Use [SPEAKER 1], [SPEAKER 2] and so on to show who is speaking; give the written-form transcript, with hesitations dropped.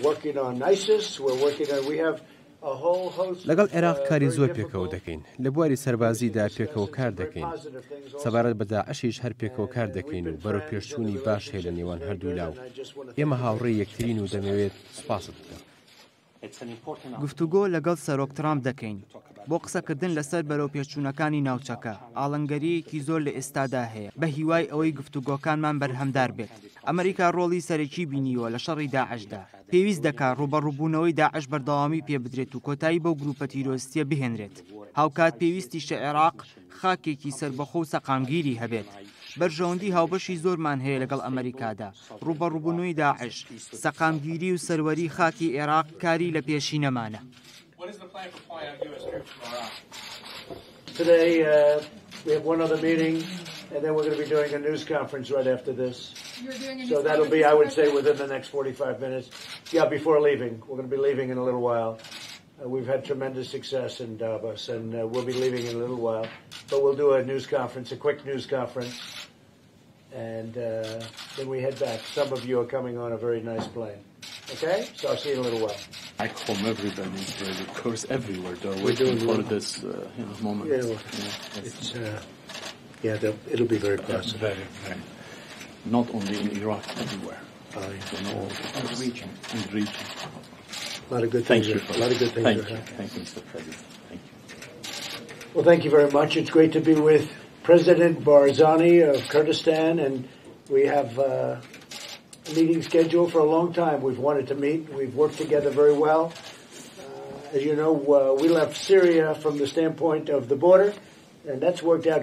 [SPEAKER 1] working on ISIS. We're working on. We have a whole host.
[SPEAKER 2] لەگەڵ عێراق کاری زۆر پێکەوە دەکەین لە بواری سەربازیدا پێکەوە کار دەکەین سەبارەت بە داعشیش هەر پێکەوە کار دەکەین و بەرەو پێشچوونی باش هەیە لە نێوان هەردوو لاو ئێمە هاوڕێی یەکترین و دەمەوێت سوپاست بکەم.
[SPEAKER 3] گفتوگۆ لەگەڵ سەرۆک ترەمپ دەکەین بۆ قسەکردن لەسەر بەرەو پێشچوونەکانی ناوچەکە ئاڵنگەریەکی زۆر لە ئێستادا هەیە بە هیوای ئەوەی گفتوگۆکانمان بەرهەمدار بێت. ئەمریکا ڕۆڵی سەرەکی بینیوە لە شەڕی داعشدا پێویست دەکات ڕوبەڕووبوونەوەی داعش بەردەوامی پێ بدرێت و کۆتایی بەو گروپە تیرۆریستیە بهێنرێت. هاوکات پێویستیشە عێراق خاکێکی سەربەخۆ و سەقامگیری هەبێت. بەرژەوەندی هاوبەشی زۆرمان هەیە لەگەڵ ئەمریکادا ڕوبەڕووبوونەوەی داعش سەقامگیری و سەروەری خاکی عێراق کاری لە پێشینەمانە.
[SPEAKER 1] Today, we have one other meeting, and then we're going to be doing a news conference right after this. So that'll be, I would say, within the next 45 minutes. Yeah, before leaving. We're going to be leaving in a little while. We've had tremendous success in Daڤۆs, and we'll be leaving in a little while. But we'll do a news conference, a quick news conference, and then we head back. Some of you are coming on a very nice plane. Okay? So I'll see you in a little while.
[SPEAKER 4] Back home, everybody is ready. Of course, everywhere they're waiting for this moment.
[SPEAKER 1] Yeah, well, it's it'll be very positive.
[SPEAKER 4] Very, very. Not only in Iraq, everywhere. In all the region. In the region.
[SPEAKER 1] A lot of good things. A lot of good things.
[SPEAKER 4] Thank you, Mr. President. Thank you.
[SPEAKER 1] Well, thank you very much. It's great to be with President Barzani of Kurdistan, and we have a meeting scheduled for a long time. We've wanted to meet. We've worked together very well. As you know, we left Syria from the standpoint of the border, and that's worked out